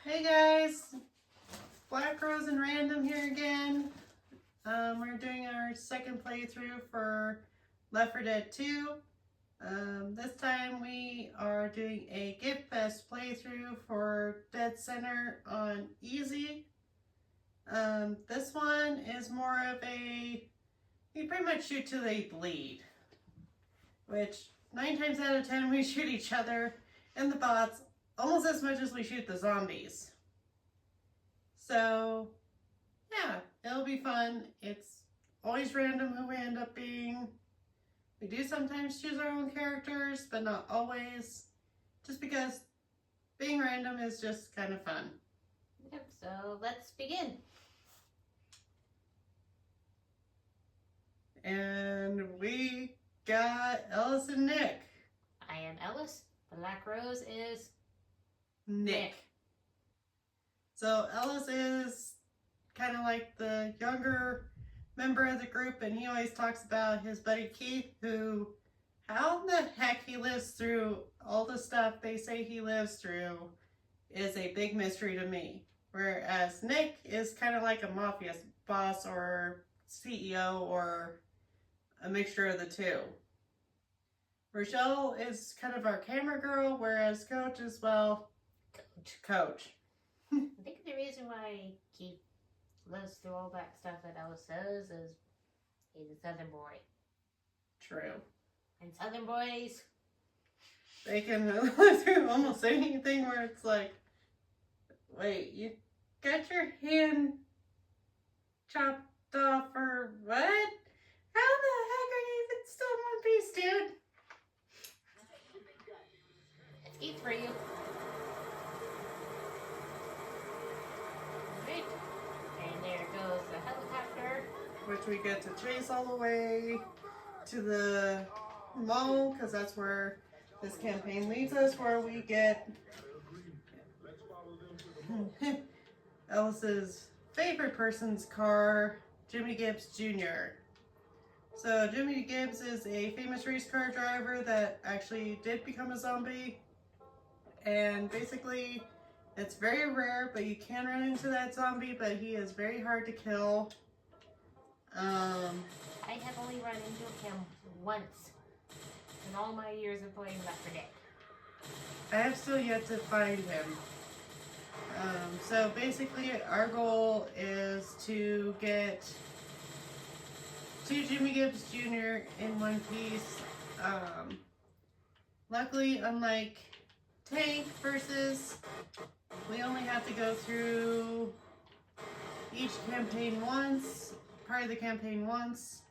Hey guys, Black Rose and Random here again. We're doing our second playthrough for Left 4 Dead 2. This time we are doing a Gift Fest playthrough for Dead Center on Easy. This one is more of a, you pretty much shoot till they bleed. Which 9 times out of 10 we shoot each other and the bots almost as much as we shoot the zombies. So, yeah, it'll be fun. It's always random who we end up being. We do sometimes choose our own characters, but not always. Just because being random is just kind of fun. Yep, so let's begin. And we got Ellis and Nick. I am Ellis. Black Rose is Nick. So Ellis is kind of like the younger member of the group, and he always talks about his buddy Keith, who, how in the heck he lives through all the stuff they say he lives through is a big mystery to me. Whereas Nick is kind of like a mafia boss or CEO or a mixture of the two. Rochelle is kind of our camera girl, whereas Coach is, well, Coach. I think the reason why Keith lives through all that stuff that Ellis says is he's a Southern boy. True. And Southern boys, They can live through almost anything where it's like, wait, you got your hand chopped off or what? How the heck are you even still in one piece, dude? it's Keith for you. Right. And there goes the helicopter. Which we get to chase all the way to the mall, because that's where this campaign leads us, where we get Ellis's favorite person's car, Jimmy Gibbs Jr. So Jimmy Gibbs is a famous race car driver that actually did become a zombie, and basically it's very rare, but you can run into that zombie, but he is very hard to kill. I have only run into him once in all my years of playing Left 4 Dead. I have still yet to find him. So basically our goal is to get 2 Jimmy Gibbs Jr. in one piece. Luckily, unlike Tank versus, we only have to go through each campaign once, part of the campaign once,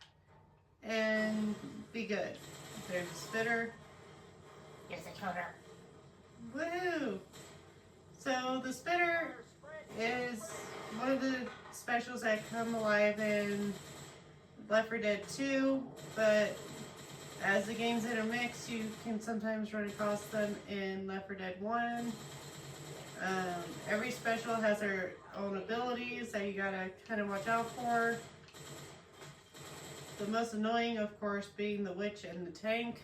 and be good. There's a spitter. Yes, I killed her. Woohoo! So the spitter is one of the specials that come alive in Left 4 Dead 2, but as the games intermix, you can sometimes run across them in Left 4 Dead 1. Every special has their own abilities that you gotta kind of watch out for. The most annoying, of course, being the witch and the tank.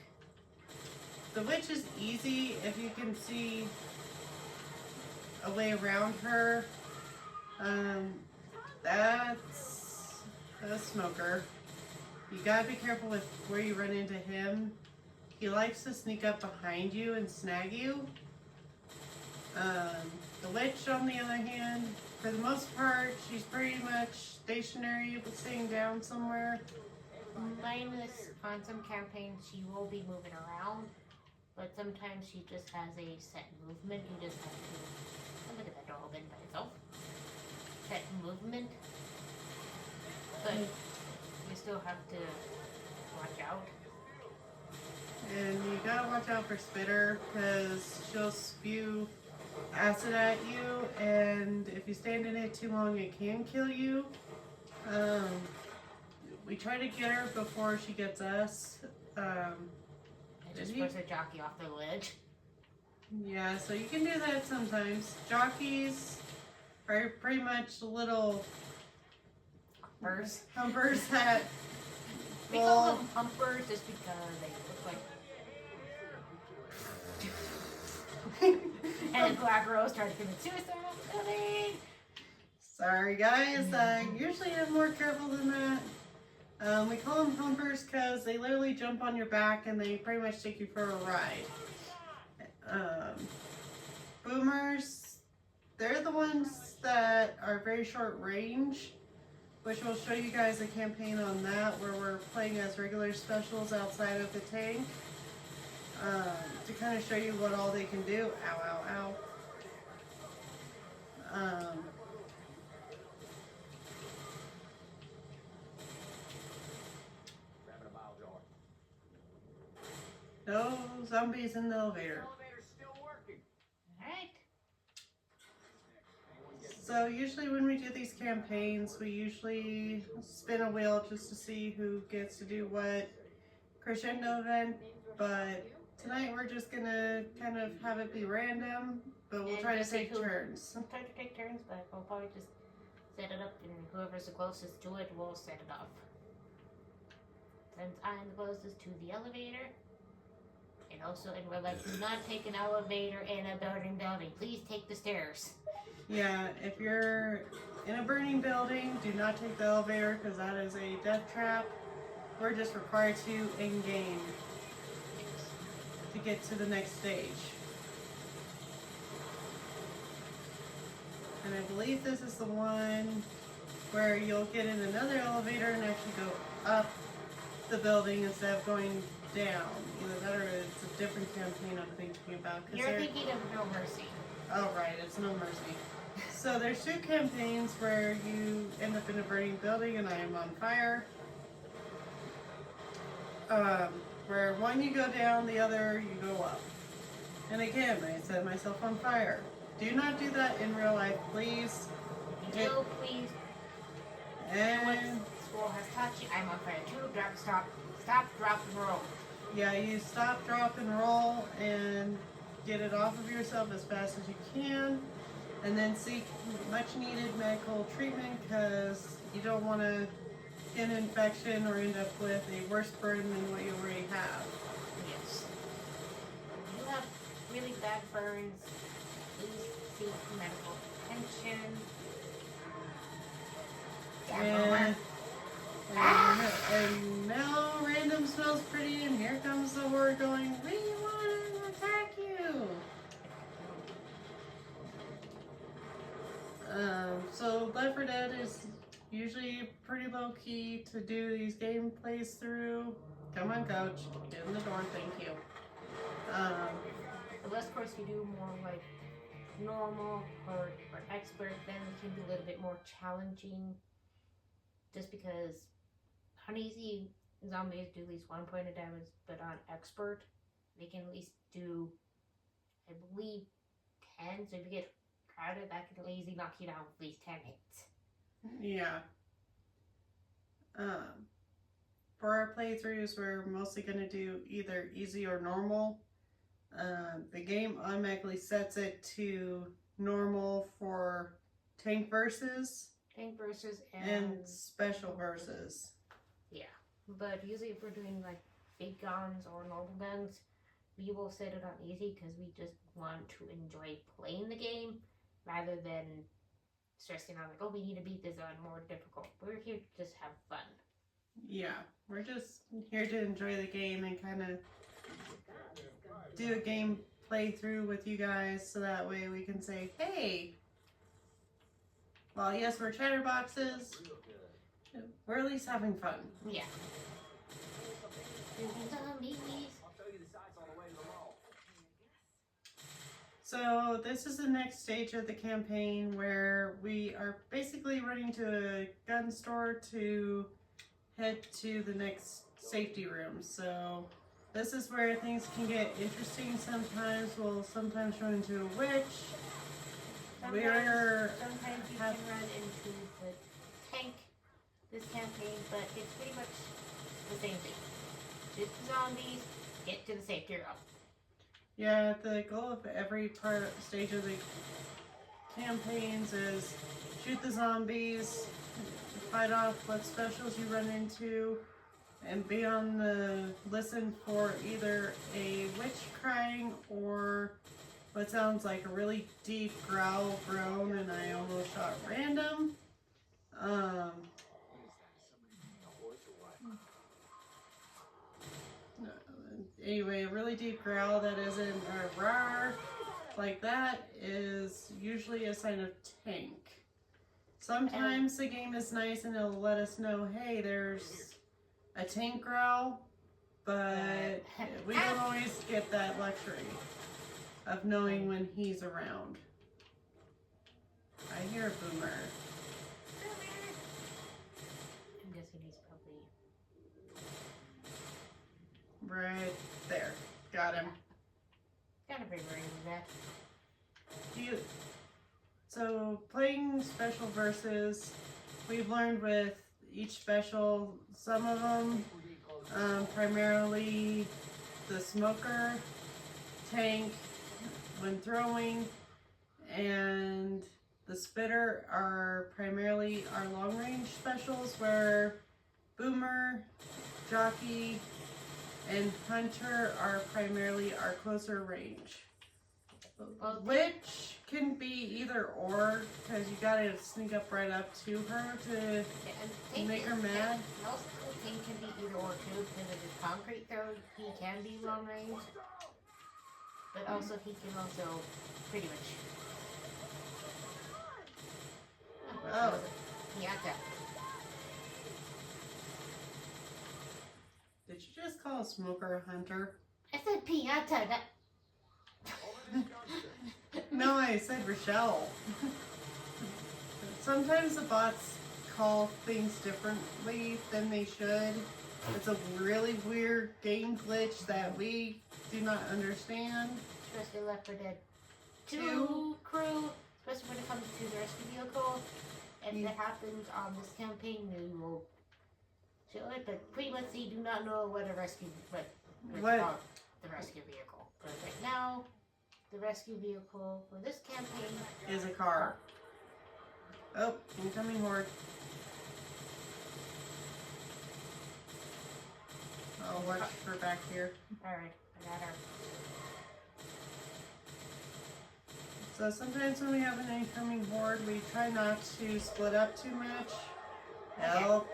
The witch is easy if you can see a way around her. That's a smoker. You gotta be careful with where you run into him. He likes to sneak up behind you and snag you. The witch, on the other hand, for the most part, she's pretty much stationary, but sitting down somewhere. Minus on some campaigns, she will be moving around, but sometimes she just has a set movement. You just have to look at that door open by itself. Set movement, but you still have to watch out. And you gotta watch out for Spitter, because she'll spew acid at you, and if you stand in it too long, it can kill you. We try to get her before she gets us. It just puts a jockey off the ledge. Yeah, so you can do that sometimes. Jockeys are pretty much little humpers that We call them humpers just because they look like And Black Rose started committing suicide on the building. Sorry, guys. Usually I'm more careful than that. We call them humpers because they literally jump on your back and they pretty much take you for a ride. Boomers, they're the ones that are very short range, which we'll show you guys a campaign on that where we're playing as regular specials outside of the tank to kind of show you what all they can do. Ow, ow, ow. No zombies in the elevator. Alright. So usually when we do these campaigns, we usually spin a wheel just to see who gets to do what crescendo event, but tonight we're just gonna kind of have it be random, but we'll And try to just take who- turns. We'll try to take turns, but we'll probably just set it up and whoever's the closest to it will set it off. Since I'm the closest to the elevator, and also in real life, do not take an elevator in a burning building. Please take the stairs. Yeah, if you're in a burning building, do not take the elevator because that is a death trap. We're just required to in-game to get to the next stage. And I believe this is the one where you'll get in another elevator and actually go up the building instead of going down. Either that or it's a different campaign I'm thinking about. You're thinking of No Mercy. Oh, right, it's No Mercy. So there's two campaigns where you end up in a burning building and I am on fire. Where one you go down, the other you go up. And again, I set myself on fire. Do not do that in real life, please. No, please. And What school has taught you? I'm on fire too. Stop, drop, and roll. yeah, you stop, drop, and roll and get it off of yourself as fast as you can. And then seek much needed medical treatment because you don't want to get an infection or end up with a worse burn than what you already have. Yes. If you have really bad burns, please seek medical attention. And now random smells pretty and here comes the horde going, we want to attack you! So Left 4 Dead is usually pretty low key to do these gameplays through. Come on, coach, get in the door, thank you. Unless, of course, you do more like normal or expert, then it can be a little bit more challenging. Just because on easy, zombies do at least 1 point of damage, but on expert, they can at least do, I believe, 10. So if you get crowded, that can easily knock you down with at least 10 hits. Yeah. For our playthroughs, we're mostly going to do either easy or normal. The game automatically sets it to normal for tank versus and special versus. Yeah, but usually if we're doing like big guns or normal guns, we will set it on easy because we just want to enjoy playing the game rather than stressing out like, oh, we need to beat this on more difficult. We're here to just have fun. Yeah, we're just here to enjoy the game and kind of do a game playthrough with you guys so that way we can say, hey, well, yes, we're chatterboxes, we're at least having fun. Yeah. Zombies. So this is the next stage of the campaign where we are basically running to a gun store to head to the next safety room. So this is where things can get interesting sometimes. We'll sometimes run into a witch. Sometimes you can run into the tank this campaign, but it's pretty much the same thing. Shoot the zombies, get to the safety room. Yeah, the goal of every stage of the campaigns is shoot the zombies, fight off what specials you run into, and be on the listen for either a witch crying or what sounds like a really deep growl groan, and I almost shot random. Anyway, a really deep growl that isn't a roar like that is usually a sign of tank. Sometimes the game is nice and it'll let us know, hey, there's a tank growl, but we don't always get that luxury of knowing when he's around. I hear a boomer. I'm guessing he's probably Right there. Got him. kind of figuring that. So playing special versus, we've learned with each special, some of them, primarily the smoker, tank when throwing, and the spitter are primarily our long range specials, where boomer, jockey, and hunter are primarily our closer range. Which can be either or, because you gotta sneak up right up to her to make her mad. Also, Tank can be either or too, because of his concrete throw, he can be long range. But also, he can also pretty much. Oh. Piñata. Did you just call a smoker a hunter? I said piñata. That. No, I said Rochelle. Sometimes the bots call things differently than they should. It's a really weird game glitch that we do not understand. Especially Left 4 Dead 2 crew, especially when it comes to the rescue vehicle. And if that happens on this campaign, you will show it. But pretty much, you do not know what a rescue, what? The rescue vehicle. But right now, the rescue vehicle for this campaign Is a car. Oh, incoming horde. I'll watch her back here. Alright, I got her. So sometimes when we have an incoming horde, we try not to split up too much. Help.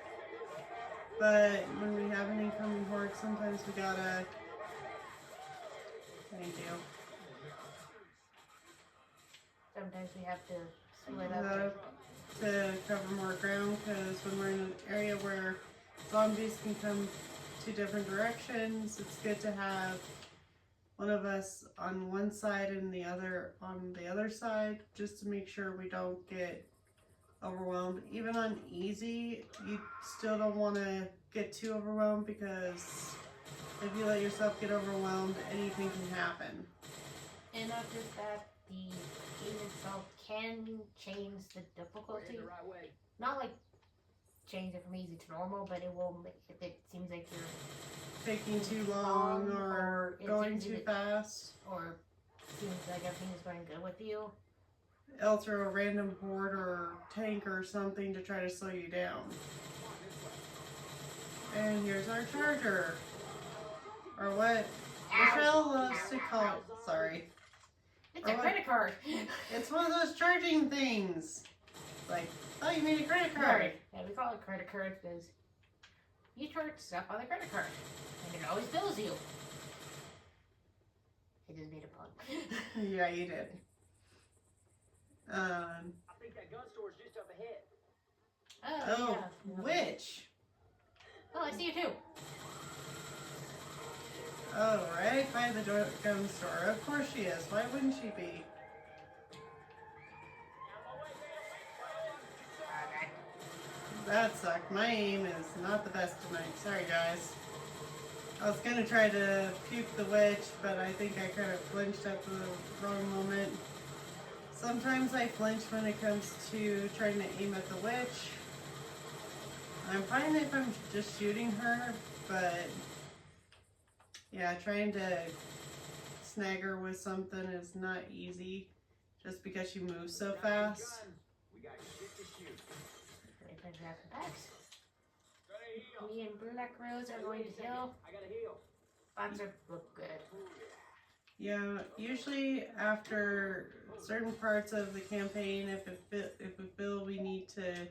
But when we have an incoming horde, sometimes we gotta... Thank you. Sometimes we have to split up. To cover more ground, because when we're in an area where zombies can come two different directions, it's good to have one of us on one side and the other on the other side, just to make sure we don't get overwhelmed. Even on easy, you still don't want to get too overwhelmed, because if you let yourself get overwhelmed, anything can happen. And not just that, the game itself can change the difficulty. Not like change it from easy to normal, but it will make, if it seems like you're Taking too long or going too fast. or seems like everything is going good with you. It'll throw a random horde or tank or something to try to slow you down. And here's our charger. Or what Michelle loves to call it. Sorry. It's a credit card. It's one of those charging things. Like, oh, you made a credit card. Yeah, we call it credit card because you charge stuff on the credit card. And it always bills you. I just made a pun. Yeah, you did. I think that gun store is just up ahead. Oh, Oh, yeah. which? Oh, I see you too. Oh, right by the gun store. Of course she is. Why wouldn't she be? That sucked. My aim is not the best tonight. Sorry, guys. I was gonna try to puke the witch, but I think I kind of flinched at the wrong moment. Sometimes I flinch when it comes to trying to aim at the witch. I'm fine if I'm just shooting her, but yeah, trying to snag her with something is not easy just because she moves so fast. We got shit to shoot. Wait for grab the packs. Me and Black Rose are going to heal. I gotta heal. Bots are look good. Yeah, usually after certain parts of the campaign, if we feel we need to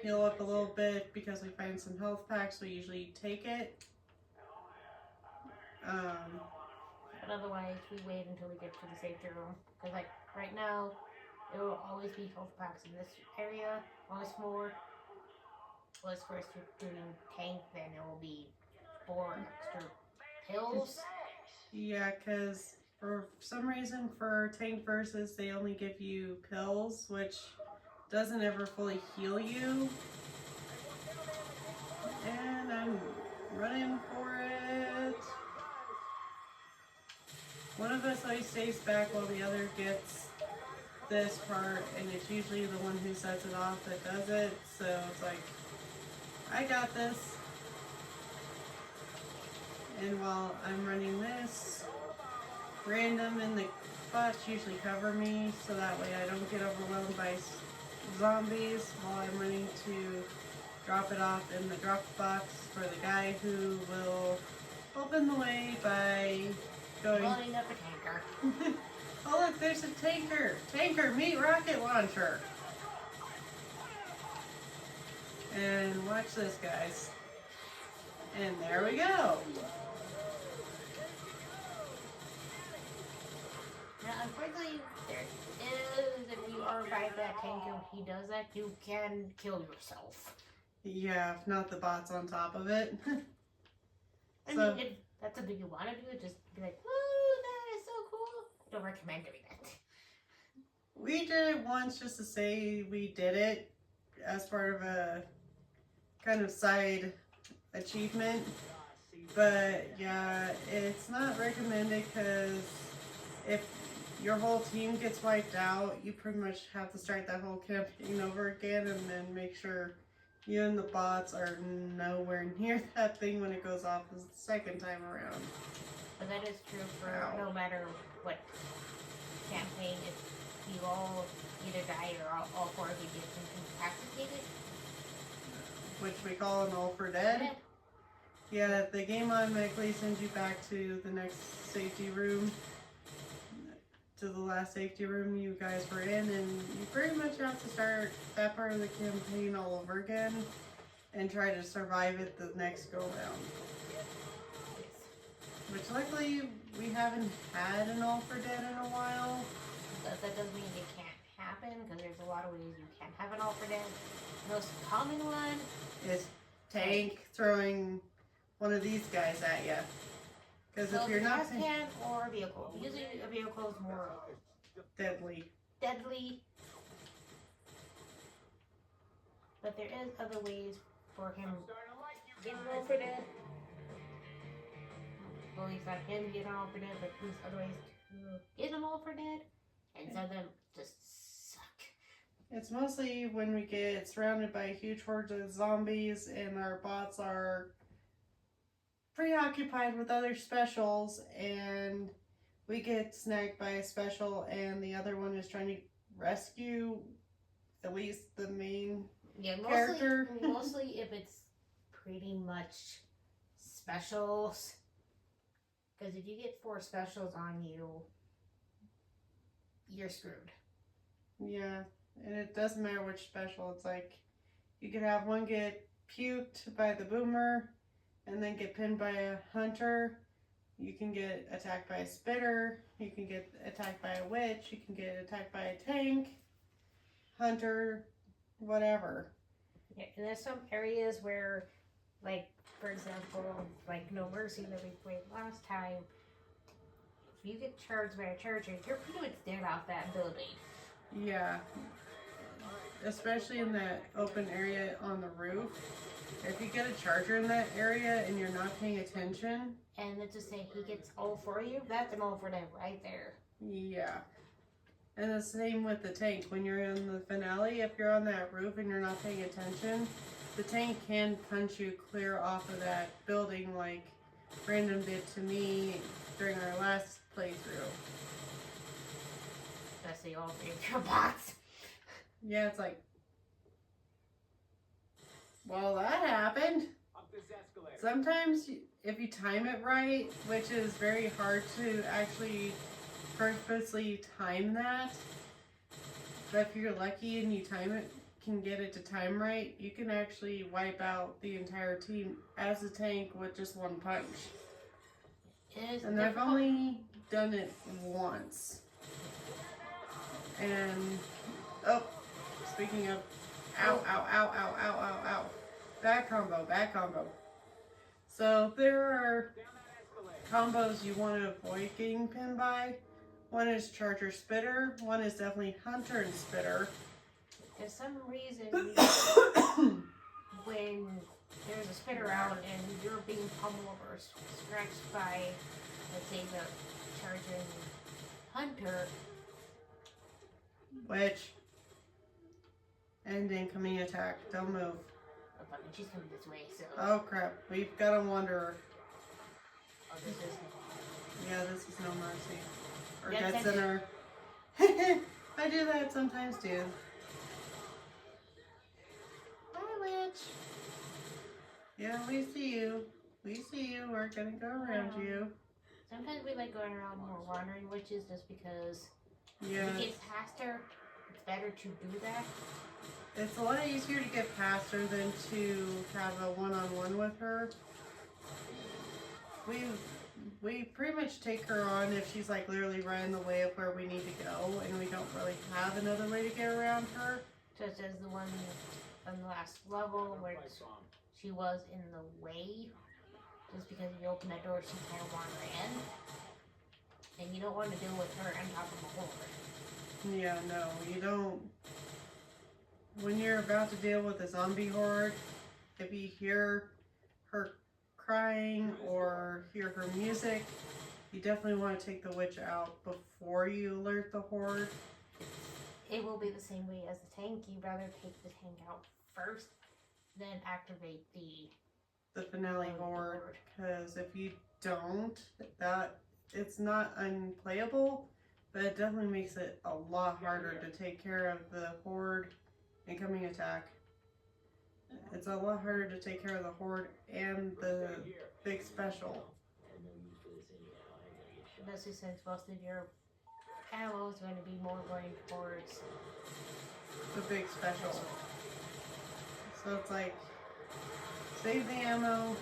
heal up a little bit because we find some health packs, we usually take it. But otherwise, we wait until we get to the safety room. Because, like, right now, there will always be health packs in this area. Always more. Well, as first you're doing tank, then it will be 4 extra pills. Yeah, because for some reason for tank versus they only give you pills, which doesn't ever fully heal you. And I'm running for it. One of us always stays back while the other gets this part, and it's usually the one who sets it off that does it. So it's like, I got this. And while I'm running this, random and the bots usually cover me, so that way I don't get overwhelmed by zombies while I'm running to drop it off in the drop box for the guy who will open the way by going. Loading up a tanker. Oh look, there's a tanker! Tanker, meet rocket launcher! And watch this, guys. And there we go! Now, unfortunately, there is, if you are by that tanker, he does that, you can kill yourself. Yeah, if not the bots on top of it. I So- mean, if that's something you want to do, just be like, woo, that is so cool. Don't recommend doing that. We did it once just to say we did it as part of a kind of side achievement. But yeah, it's not recommended because if your whole team gets wiped out, you pretty much have to start that whole campaign over again and then make sure you and the bots are nowhere near that thing when it goes off the second time around. But that is true for Ow. no matter what campaign. If you all either die or all 4 of you get incapacitated. Which we call an all for dead. Yeah, the game automatically sends you back to the next safety room, to the last safety room you guys were in, and you pretty much have to start that part of the campaign all over again and try to survive it the next go round. Which luckily we haven't had an all for dead in a while. But that doesn't mean it can't happen, because there's a lot of ways you can have an all for dead. The most common one Is tank throwing one of these guys at you. Because so if you're not gas can or a vehicle. Usually a vehicle is more deadly. deadly. But there is other ways for him getting an all for dead. Well, he's not him getting an all for dead, but there's other ways to get an all for dead. And some of them just suck. It's mostly when we get surrounded by a huge horde of zombies and our bots are preoccupied with other specials and we get snagged by a special and the other one is trying to rescue at least the main Yeah, character. mostly if it's pretty much specials. Because if you get 4 specials on you, you're screwed. Yeah, and it doesn't matter which special. It's like you could have one get puked by the boomer and then get pinned by a hunter. You can get attacked by a spitter. You can get attacked by a witch. You can get attacked by a tank, hunter, whatever. Yeah, and there's some areas where, like, for example, like No Mercy that we played last time, if you get charged by a charger, you're pretty much dead off that building. Yeah, especially in that open area on the roof. If you get a charger in that area and you're not paying attention, And let's just say he gets all 4 of you, that's an all for them right there. yeah. And the same with the tank. When you're in the finale, if you're on that roof and you're not paying attention, the tank can punch you clear off of that building like Random did to me during our last playthrough. Especially all 3 of your bots. Yeah, it's like, well, that happened. I'm this escalator. Sometimes, if you time it right, which is very hard to actually purposely time that, but if you're lucky and you time it, can get it to time right, you can actually wipe out the entire team as a tank with just one punch. It is And I've difficult. only done it once. And, oh, speaking of, ow, ow, ow, ow, ow, ow, ow. Bad combo, bad combo. So there are Down that escalator. combos you want to avoid getting pinned by. One is Charger Spitter, one is definitely Hunter and Spitter. For some reason, when there's a spitter out and you're being pummeled or scratched by, let's say, the charging hunter, Which, and incoming attack, don't move. oh, fuck it, she's coming this way, so. Oh crap, we've got a Wanderer. Oh, this is. Yeah, this is no mercy. Or Dead Dead Center. Center. I do that sometimes too. Hi, witch. Yeah, we see you. We see you. We're gonna go around you. Sometimes we like going around more wandering witches just because Yeah, if it gets past her, it's better to do that. it's a lot easier to get past her than to have a one-on-one with her. We pretty much take her on if she's like literally right in the way of where we need to go, and we don't really have another way to get around her. Such as the one on the last level where Pipe bomb. she was in the way. Just because you opened that door, she kind of wandered in. And you don't want to deal with her on top of a horde. Yeah, no, you don't. When you're about to deal with a zombie horde, if you hear her crying or hear her music, you definitely want to take the witch out before you alert the horde. It will be the same way as the tank. You'd rather take the tank out first, then activate the The finale horde, because if you don't, that it's not unplayable, but it definitely makes it a lot harder to take care of the horde incoming attack. It's a lot harder to take care of the horde and the big special. especially since most of your ammo is going to be more going towards The big special. So it's like save the ammo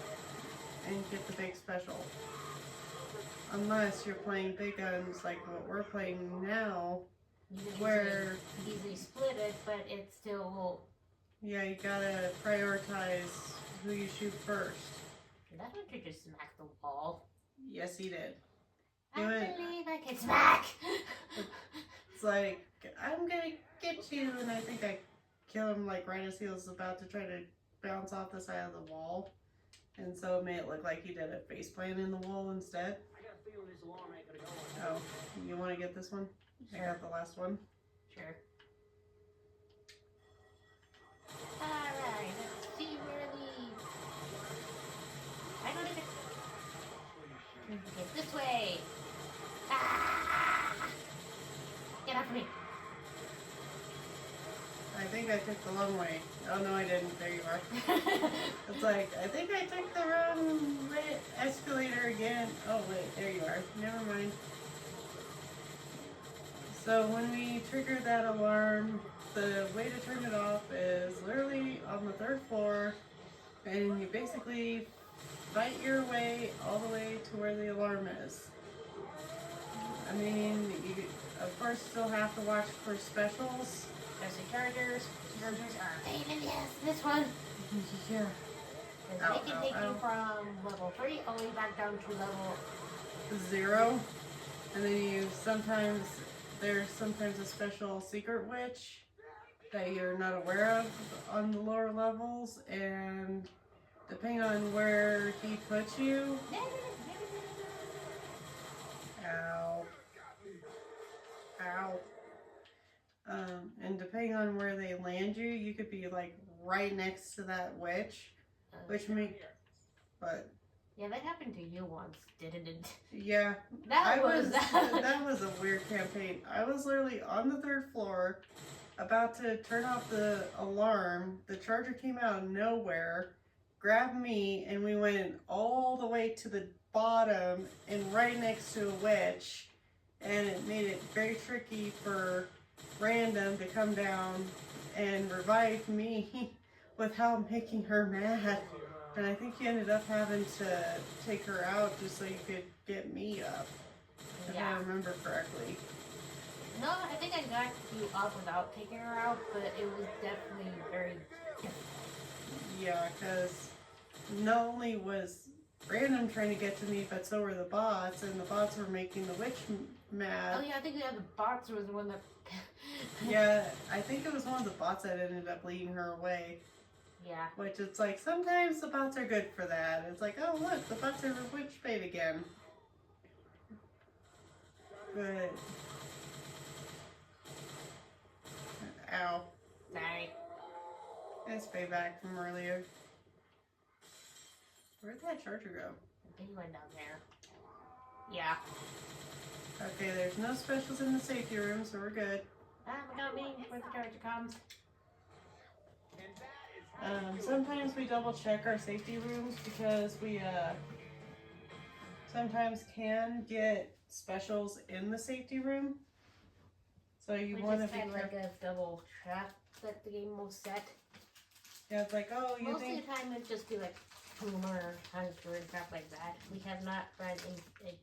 and get the big special. Unless you're playing big guns like what we're playing now, you can where easily split it, but it's still. yeah, you gotta prioritize who you shoot first. That hunter just smacked the wall. Yes, he did. I Do it. believe I can smack. It's like, I'm gonna get you, and I think I kill him like right as he was about to try to bounce off the side of the wall. And so it made it look like he did a face plant in the wall instead. I got a feeling this alarm ain't gonna go on. Oh, you want to get this one? I Sure. got the last one. Sure. Alright, let's see where the. I don't even. Okay, this way. Ah! Get off me. I think I took the long way. Oh no, I didn't. There you are. It's like, I think I took the wrong way, escalator again. Oh wait, there you are. Never mind. So when we trigger that alarm, the way to turn it off is literally on the 3rd floor, and you basically fight your way all the way to where the alarm is. I mean, you of course still have to watch for specials. There's the chargers. Chargers are a pain in the ass. This one. Yeah. Because Ow, they can ow, take ow. you from level 3 all the way back down to level. 0, and then there's sometimes a special secret witch that you're not aware of on the lower levels, and depending on where he puts you, ow, ow, and depending on where they land you, you could be like right next to that witch, which but Yeah, that happened to you once, didn't it? yeah. That was That was a weird campaign. I was literally on the 3rd floor, about to turn off the alarm. The charger came out of nowhere, grabbed me and we went all the way to the bottom and right next to a witch, and it made it very tricky for Random to come down and revive me without making her mad. And I think you ended up having to take her out just so you could get me up, if I remember correctly. No, I think I got you up without taking her out, but it was definitely very difficult. Yeah, because not only was Random trying to get to me, but so were the bots, and the bots were making the witch mad. Oh yeah, I think the bots was the one that... Yeah, I think it was one of the bots that ended up leading her away. Yeah. Which it's like, sometimes the bots are good for that. It's like, oh look, the bots are witch bait again. But... Ow. Sorry. It's payback from earlier. Where'd that charger go? I think he went down there. Yeah. Okay, there's no specials in the safety room, so we're good. Ah, look at me, where the charger comes. Sometimes we double check our safety rooms because we sometimes can get specials in the safety room. So you Which want to is be kind of careful. like a double trap that the game will set. Yeah, it's like, oh, you Most think of the time it'd just be like Boomer, Hunter, and crap like that. We have not run in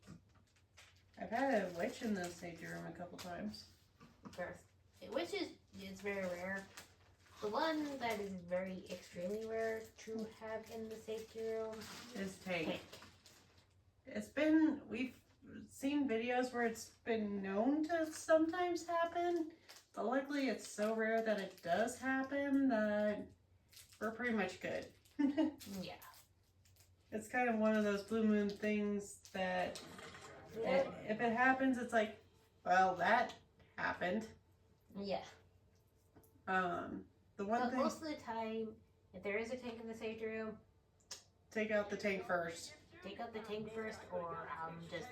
I've had a witch in the safety room a couple times. birth. Which is very rare. The one that is very extremely rare to have in the safety room Is tank. tank. We've seen videos where it's been known to sometimes happen, but luckily it's so rare that it does happen that we're pretty much good. Yeah. It's kind of one of those blue moon things that Yeah. if it happens, it's like, well, that happened. Yeah. The one But thing, most of the time, if there is a tank in the safety room, take out the tank first. take out the tank first, or just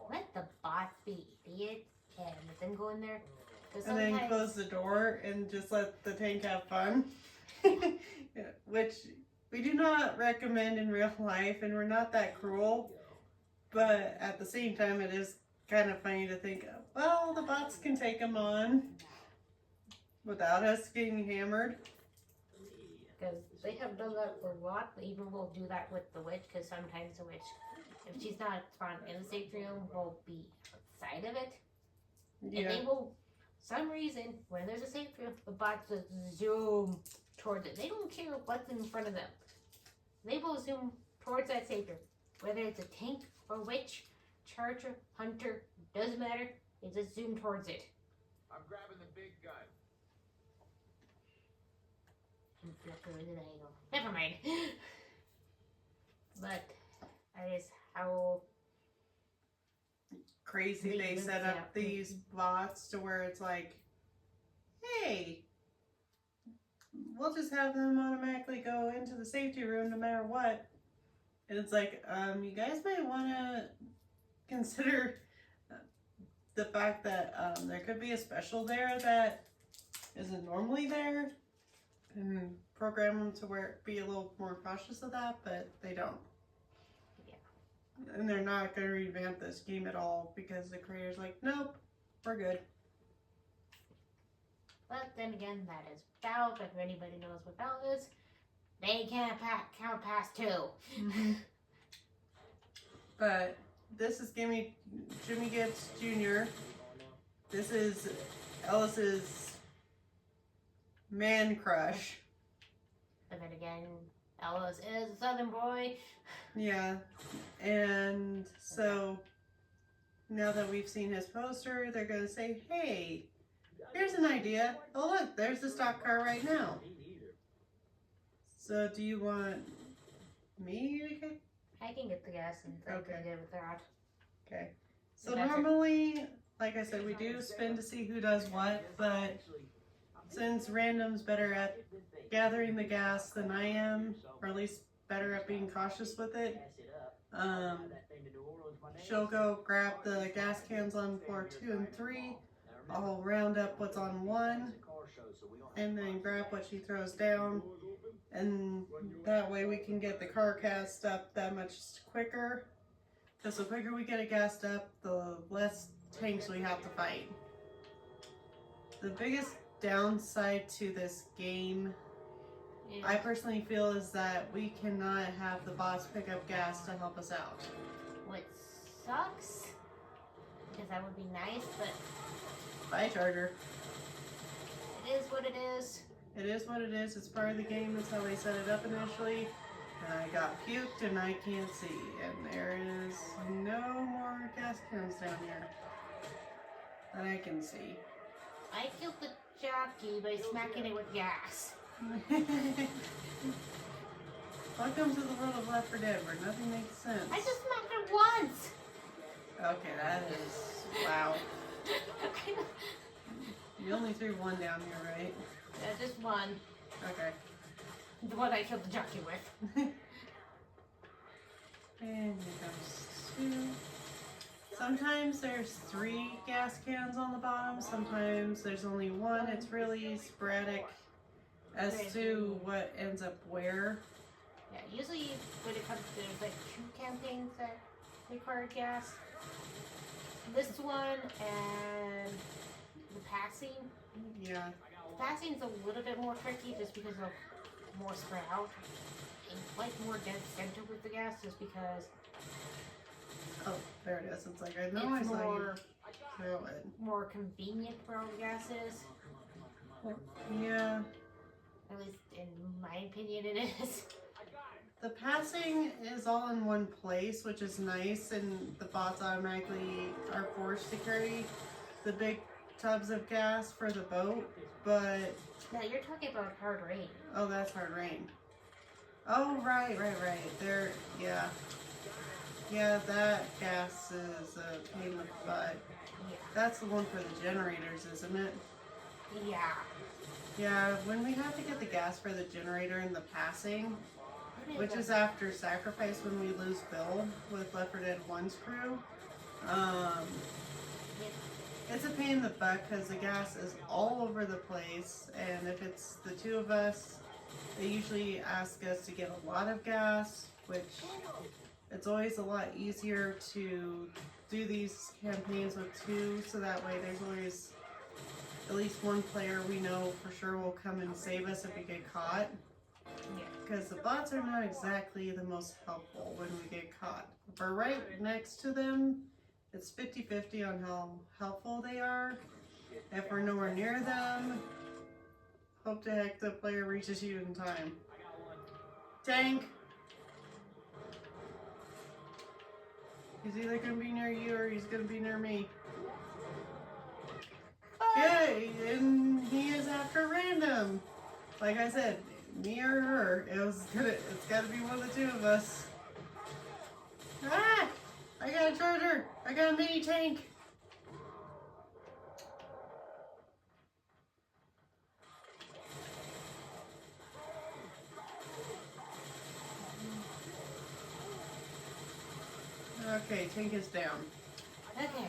let the bots be idiots and then go in there. Because And then sometimes, close the door and just let the tank have fun. Yeah, which we do not recommend in real life, and we're not that cruel. But at the same time, it is kind of funny to think, well, the bots can take them on without us getting hammered. because they have done that a lot, but even will do that with the witch, because sometimes the witch, if she's not spawned in the safety room, will be outside of it. And Yeah, they will, some reason, when there's a safety room, the bots just zoom towards it. They don't care what's in front of them. They will zoom towards that safety room. Whether it's a tank or witch, charger, hunter, doesn't matter. They just zoom towards it. I'm grabbing the big gun. And flicker the angle. Never mind. But that is how crazy they Reasons, set up yeah. these bots to where it's like, hey, we'll just have them automatically go into the safety room no matter what. And it's like, you guys might want to consider the fact that there could be a special there that isn't normally there, and program them to where be a little more cautious of that, but they don't. Yeah. And they're not going to revamp this game at all because the creator's like, nope, we're good. But then again, that is Valve. If anybody knows what Valve is, they can't count past 2. But this is Jimmy Gibbs Jr. This is Ellis's man crush. But then again, Ellis is a Southern boy. Yeah. And so now that we've seen his poster, they're going to say, hey, here's an idea. Oh, look, there's the stock car right now. So do you want me to get? I can get the gas and Okay. good with that. Okay. So That's it. normally, like I said, we do spin to see who does what, but since Random's better at gathering the gas than I am, or at least better at being cautious with it, she'll go grab the gas cans on floor 2 and 3, I'll round up what's on one and then grab what she throws down, and that way we can get the car gassed up that much quicker, because the quicker we get it gassed up, the less tanks we have to fight. The biggest downside to this game, Yeah. I personally feel, is that we cannot have the bots pick up gas to help us out. What sucks, because that would be nice, but Bye, Charger. it is what it is. It is what it is. It's part of the game. That's how they set it up initially. And I got puked and I can't see. And there is no more gas cans down here that I can see. I killed the jockey by smacking it with gas. Welcome to the world of Left 4 Dead where nothing makes sense. I just smacked it once. Okay, that is... wow. You only threw one down here, right? Yeah, just one. Okay. The one I killed the jockey with. And here comes two. Sometimes there's 3 gas cans on the bottom. Sometimes there's only one. It's really sporadic as to what ends up where. Yeah, usually when it comes to, there's like 2 campaigns that require gas. This one and the passing. Yeah. The passing's a little bit more tricky just because of more spread out. And like more dead center with the gas just because Oh, there it is. It's like, I know I it's saw you more, throw it. more convenient where all the gas is. Yeah. At least in my opinion it is. The passing is all in one place, which is nice, and the bots automatically are forced to carry the big tubs of gas for the boat, but... No, you're talking about hard rain. Oh, that's Hard Rain. Oh, right. There, yeah. Yeah, that gas is a pain in the butt. Yeah. That's the one for the generators, isn't it? Yeah. Yeah, when we have to get the gas for the generator and the passing, which is after sacrifice when we lose Bill with Left 4 Dead 1's crew, it's a pain in the butt because the gas is all over the place, and if it's the 2 of us, they usually ask us to get a lot of gas, which it's always a lot easier to do these campaigns with 2, so that way there's always at least one player we know for sure will come and save us if we get caught. Yeah. Because the bots are not exactly the most helpful when we get caught. If we're right next to them, it's 50-50 on how helpful they are. If we're nowhere near them, hope to heck the player reaches you in time. Tank! He's either going to be near you or he's going to be near me. Yeah, and he is after random. Like I said, me or her. It's got to be one of the 2 of us. Ah! I got a charger. I got a mini tank. Okay, tank is down. Okay.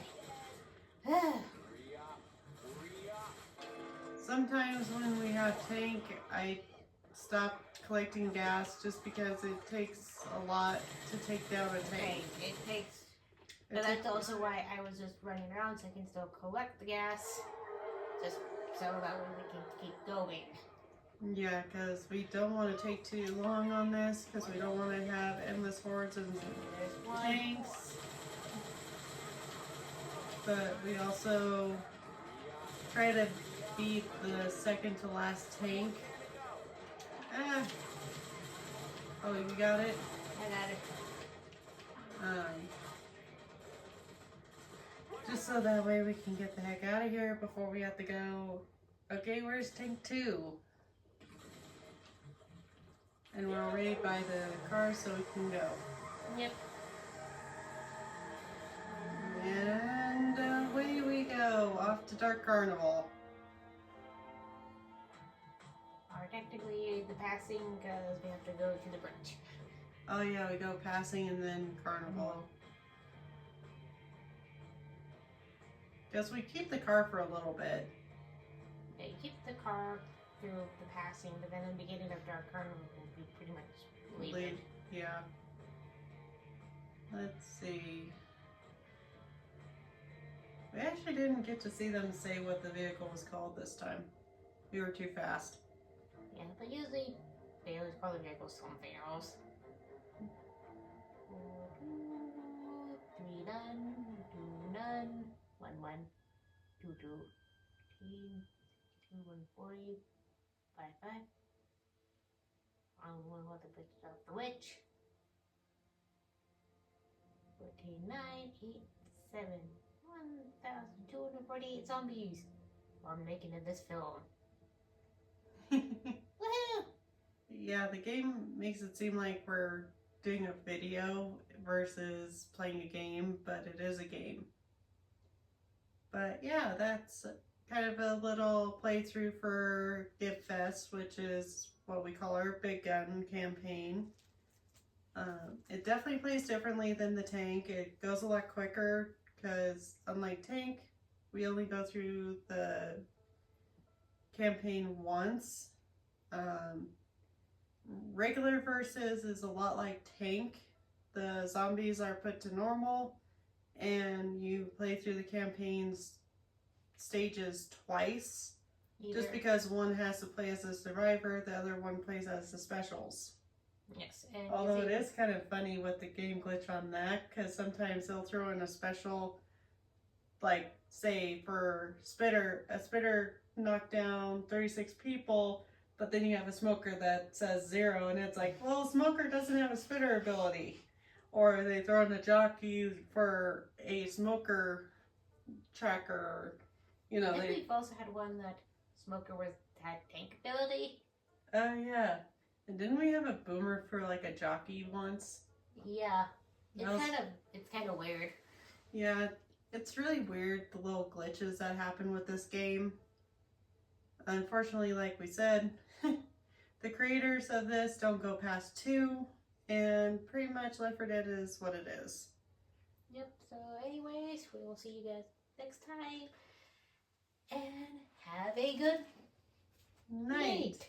Sometimes when we have tank, I stop collecting gas just because it takes a lot to take down a tank. It takes. It But takes- that's also why I was just running around so I can still collect the gas. Just so that way we can keep going. Yeah, because we don't want to take too long on this, because we don't want to have endless hordes of There's one. tanks. But we also try to beat the second to last tank. Ah. Oh, you got it? I got it. Just so that way we can get the heck out of here before we have to go. Okay, where's tank 2? And we're already by the car, so we can go. Yep. And away we go, off to Dark Carnival. Or technically the passing because we have to go to the bridge. Oh yeah, we go passing and then Carnival. Because we keep the car for a little bit. Yeah, you keep the car through the passing, but then in the beginning of Dark Kern will be pretty much leave it. Yeah. Let's see. We actually didn't get to see them say what the vehicle was called this time. We were too fast. Yeah, but usually they always call the vehicle something else. 3 none, 2 none, 1 1, 2 2, 18, 140, 5 5. One with the bitch of the witch. 14 9 8 7 1,248 zombies. I'm making it this film. Woohoo! Yeah, the game makes it seem like we're doing a video versus playing a game, but it is a game. But yeah, that's kind of a little playthrough for Give Fest, which is what we call our big gun campaign. It definitely plays differently than the tank. It goes a lot quicker because unlike tank, we only go through the campaign once. Regular versus is a lot like tank. The zombies are put to normal and you play through the campaign's stages twice. Just because one has to play as a survivor, the other one plays as the specials. Yes, and Although it is kind of funny with the game glitch on that, because sometimes they'll throw in a special, like say for a spitter knocked down 36 people, but then you have a smoker that says 0, and it's like, well, smoker doesn't have a spitter ability. Or they throw in a jockey for a smoker tracker. You know, we've also had one that smoker had tank ability. Oh yeah. And didn't we have a boomer for like a jockey once? Yeah. It's kind of weird. Yeah, it's really weird, the little glitches that happen with this game. Unfortunately, like we said, the creators of this don't go past 2, and pretty much Left 4 Dead is what it is. Yep, so anyways, we will see you guys next time. And have a good Night.